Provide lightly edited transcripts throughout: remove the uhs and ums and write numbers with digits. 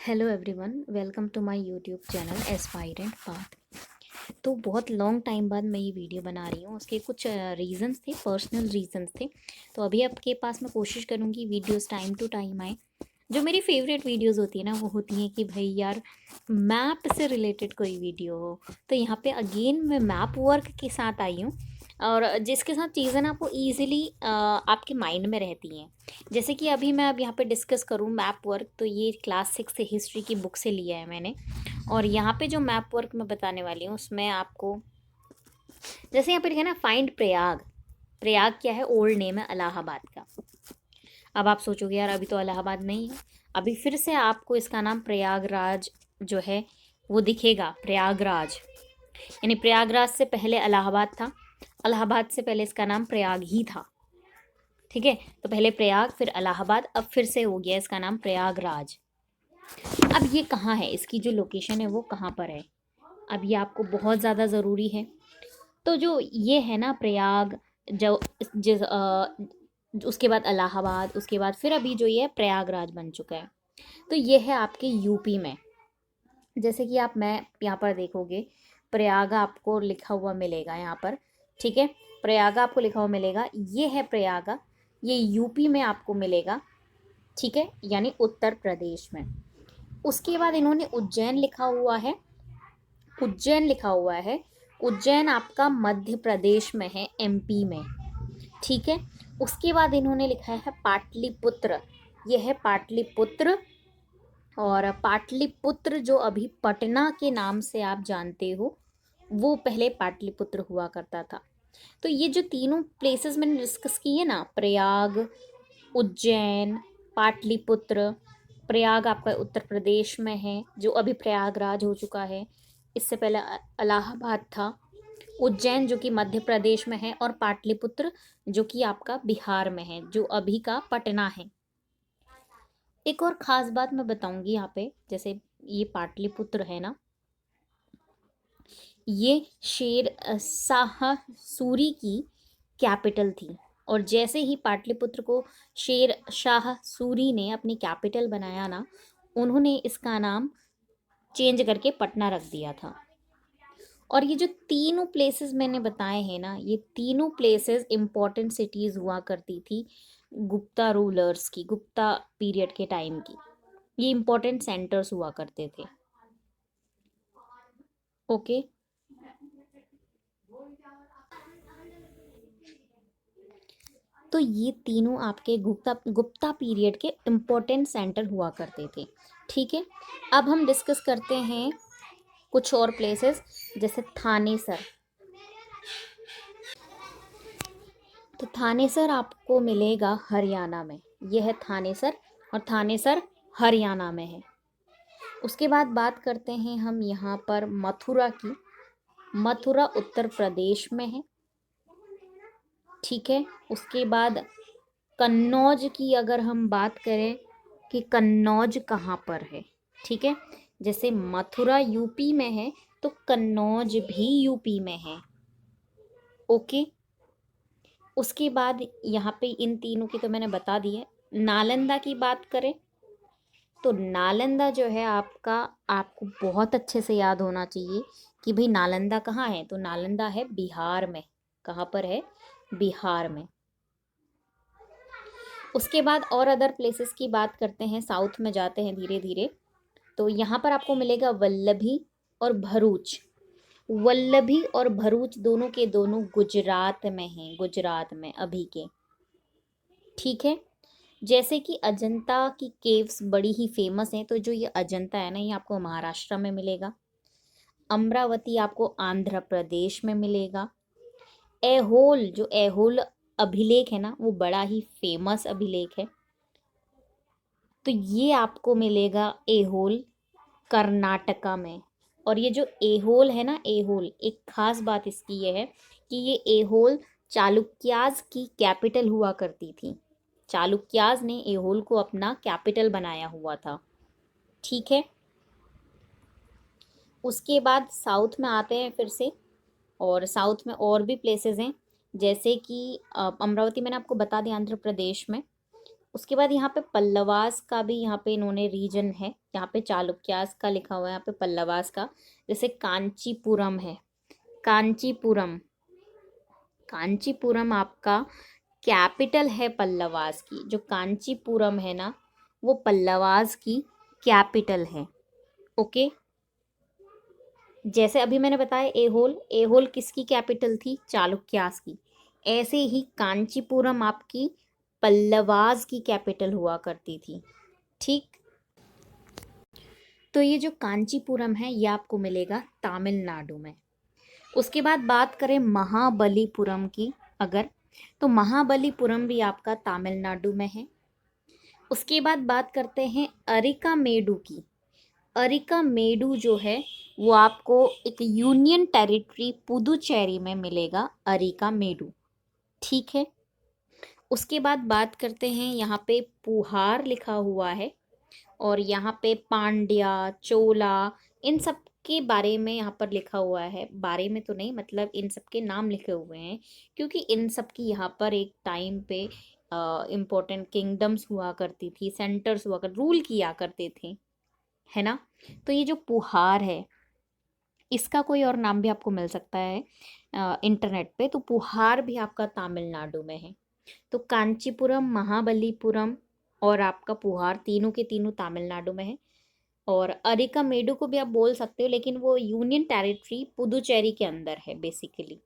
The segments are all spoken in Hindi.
Hello everyone, welcome to my YouTube channel Aspirant Path. तो बहुत लॉन्ग टाइम बाद मैं ये वीडियो बना रही हूँ। उसके कुछ रीज़न्स थे, पर्सनल रीज़न्स थे। तो अभी आपके पास मैं कोशिश करूँगी वीडियोस टाइम टू टाइम आए। जो मेरी फेवरेट वीडियोस होती है ना, वो होती हैं कि भाई यार मैप से रिलेटेड कोई वीडियो हो। तो यहाँ पे अगेन मैं मैप वर्क के साथ आई हूँ, और जिसके साथ चीज़ें ना आपको ईजिली आपके माइंड में रहती हैं। जैसे कि अभी मैं अब यहाँ पे डिस्कस करूँ मैप वर्क, तो ये क्लास 6 से हिस्ट्री की बुक से लिया है मैंने। और यहाँ पे जो मैप वर्क मैं बताने वाली हूँ उसमें आपको, जैसे यहाँ पे लिखा है ना, फाइंड प्रयाग। प्रयाग क्या है? ओल्ड नेम है इलाहाबाद का। अब आप सोचोगे यार अभी तो इलाहाबाद नहीं है। अभी फिर से आपको इसका नाम प्रयागराज जो है वो दिखेगा, प्रयागराज। यानी प्रयागराज से पहले इलाहाबाद था, इलाहाबाद से पहले इसका नाम प्रयाग ही था। ठीक है, तो पहले प्रयाग फिर इलाहाबाद, अब फिर से हो गया इसका नाम प्रयागराज। अब ये कहाँ है, इसकी जो लोकेशन है वो कहाँ पर है, अब ये आपको बहुत ज़्यादा ज़रूरी है। तो जो ये है ना प्रयाग, जो जिस उसके बाद इलाहाबाद, उसके बाद फिर अभी जो ये है प्रयागराज बन चुका है। तो ये है आपके यूपी में। जैसे कि आप मैप यहाँ पर देखोगे, प्रयाग आपको लिखा हुआ मिलेगा यहाँ पर। ठीक है, प्रयाग आपको लिखा हुआ मिलेगा, ये है प्रयाग, ये यूपी में आपको मिलेगा। ठीक है, यानी उत्तर प्रदेश में। उसके बाद इन्होंने उज्जैन लिखा हुआ है, उज्जैन लिखा हुआ है। उज्जैन आपका मध्य प्रदेश में है, एमपी में। ठीक है, उसके बाद इन्होंने लिखा है पाटलिपुत्र, यह है पाटलिपुत्र। और पाटलिपुत्र जो अभी पटना के नाम से आप जानते हो, वो पहले पाटलिपुत्र हुआ करता था। तो ये जो तीनों प्लेसेस मैंने डिस्कस किए ना, प्रयाग, उज्जैन, पाटलिपुत्र। प्रयाग आपका उत्तर प्रदेश में है, जो अभी प्रयागराज हो चुका है। इससे पहले इलाहाबाद था। उज्जैन जो कि मध्य प्रदेश में है, और पाटलिपुत्र जो कि आपका बिहार में है, जो अभी का पटना है। एक और ख़ास बात मैं बताऊंगी यहाँ पे, जैसे ये पाटलिपुत्र है ना, ये शेर शाह सूरी की कैपिटल थी। और जैसे ही पाटलिपुत्र को शेर शाह सूरी ने अपनी कैपिटल बनाया ना, उन्होंने इसका नाम चेंज करके पटना रख दिया था। और ये जो तीनों प्लेसेस मैंने बताए हैं ना, ये तीनों प्लेसेस इंपॉर्टेंट सिटीज़ हुआ करती थी गुप्ता रूलर्स की, गुप्ता पीरियड के टाइम की। ये इंपॉर्टेंट सेंटर्स हुआ करते थे। ओके, तो ये तीनों आपके गुप्ता गुप्ता पीरियड के इम्पोर्टेंट सेंटर हुआ करते थे। ठीक है, अब हम डिस्कस करते हैं कुछ और प्लेसेस, जैसे थानेसर। तो थानेसर आपको मिलेगा हरियाणा में, यह है थानेसर, और थानेसर हरियाणा में है। उसके बाद बात करते हैं हम यहाँ पर मथुरा की। मथुरा उत्तर प्रदेश में है। ठीक है, उसके बाद कन्नौज की अगर हम बात करें कि कन्नौज कहाँ पर है। ठीक है, जैसे मथुरा यूपी में है, तो कन्नौज भी यूपी में है। ओके, उसके बाद यहाँ पे इन तीनों की तो मैंने बता दी है। नालंदा की बात करें तो नालंदा जो है आपका, आपको बहुत अच्छे से याद होना चाहिए कि भाई नालंदा कहाँ है। तो नालंदा है बिहार में। कहाँ पर है? बिहार में। उसके बाद और अदर प्लेसेस की बात करते हैं, साउथ में जाते हैं धीरे धीरे। तो यहाँ पर आपको मिलेगा वल्लभी और भरूच। वल्लभी और भरूच दोनों के दोनों गुजरात में हैं, गुजरात में अभी के। ठीक है, जैसे कि अजंता की केव्स बड़ी ही फेमस हैं, तो जो ये अजंता है ना, ये आपको महाराष्ट्र में मिलेगा। अमरावती आपको आंध्र प्रदेश में मिलेगा। ऐहोल, जो ऐहोल अभिलेख है ना, वो बड़ा ही फेमस अभिलेख है। तो ये आपको मिलेगा ऐहोल कर्नाटका में। और ये जो ऐहोल है ना, ऐहोल, एक खास बात इसकी ये है कि ये ऐहोल चालुक्याज की कैपिटल हुआ करती थी। चालुक्याज ने ऐहोल को अपना कैपिटल बनाया हुआ था। ठीक है, उसके बाद साउथ में आते हैं फिर से। और साउथ में और भी प्लेसेस हैं, जैसे कि अमरावती मैंने आपको बता दिया आंध्र प्रदेश में। उसके बाद यहाँ पे पल्लवास का भी यहाँ पे इन्होंने रीजन है, यहाँ पे चालुक्यास का लिखा हुआ है, यहाँ पे पल्लवास का। जैसे कांचीपुरम है, कांचीपुरम, कांचीपुरम आपका कैपिटल है पल्लवास की। जो कांचीपुरम है ना, वो पल्लवास की कैपिटल है। ओके, जैसे अभी मैंने बताया एहोल, एहोल किसकी कैपिटल थी? चालुक्यास की। ऐसे ही कांचीपुरम आपकी पल्लवास की कैपिटल हुआ करती थी। ठीक, तो ये जो कांचीपुरम है ये आपको मिलेगा तमिलनाडु में। उसके बाद बात करें महाबलीपुरम की अगर, तो महाबलीपुरम भी आपका तमिलनाडु में है। उसके बाद बात करते हैं अरिकामेडु की। अरिकामेडु जो है वो आपको एक यूनियन टेरिटरी पुदुचेरी में मिलेगा, अरिकामेडु। ठीक है, उसके बाद बात करते हैं, यहाँ पे पुहार लिखा हुआ है और यहाँ पे पांड्या, चोला, इन सब के बारे में यहाँ पर लिखा हुआ है। बारे में तो नहीं, मतलब इन सब के नाम लिखे हुए हैं, क्योंकि इन सब की यहाँ पर एक टाइम पे इम्पोर्टेंट किंगडम्स हुआ करती थी, सेंटर्स हुआ कर रूल किया करते थे, है ना। तो ये जो पुहार है, इसका कोई और नाम भी आपको मिल सकता है इंटरनेट पे। तो पुहार भी आपका तमिलनाडु में है। तो कांचीपुरम, महाबलीपुरम और आपका पुहार, तीनों के तीनों तमिलनाडु में है। और अरिकामेडु को भी आप बोल सकते हो, लेकिन वो यूनियन टेरिटरी पुदुचेरी के अंदर है बेसिकली।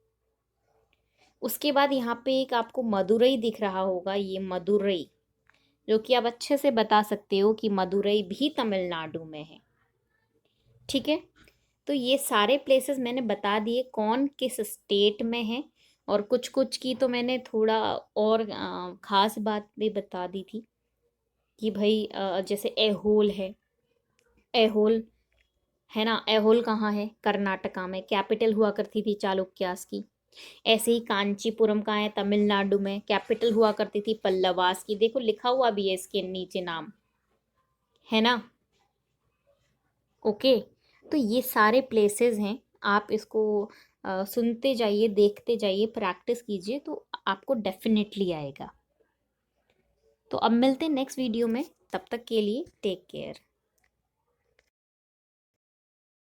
उसके बाद यहाँ पे एक आपको मदुरई दिख रहा होगा, ये मदुरई, जो कि आप अच्छे से बता सकते हो कि मदुरई भी तमिलनाडु में है। ठीक है, तो ये सारे प्लेसेस मैंने बता दिए कौन किस स्टेट में है, और कुछ कुछ की तो मैंने थोड़ा और ख़ास बात भी बता दी थी कि भाई जैसे एहोल है, एहोल है ना, एहोल कहाँ है? कर्नाटका में, कैपिटल हुआ करती थी चालुक्यास की। ऐसे ही कांचीपुरम कहाँ है? तमिलनाडु में, कैपिटल हुआ करती थी पल्लवास की। देखो लिखा हुआ भी है इसके नीचे नाम, है ना। ओके, तो ये सारे प्लेसेस हैं, आप इसको सुनते जाइए, देखते जाइए, प्रैक्टिस कीजिए, तो आपको डेफिनेटली आएगा। तो अब मिलते हैं नेक्स्ट वीडियो में, तब तक के लिए टेक केयर।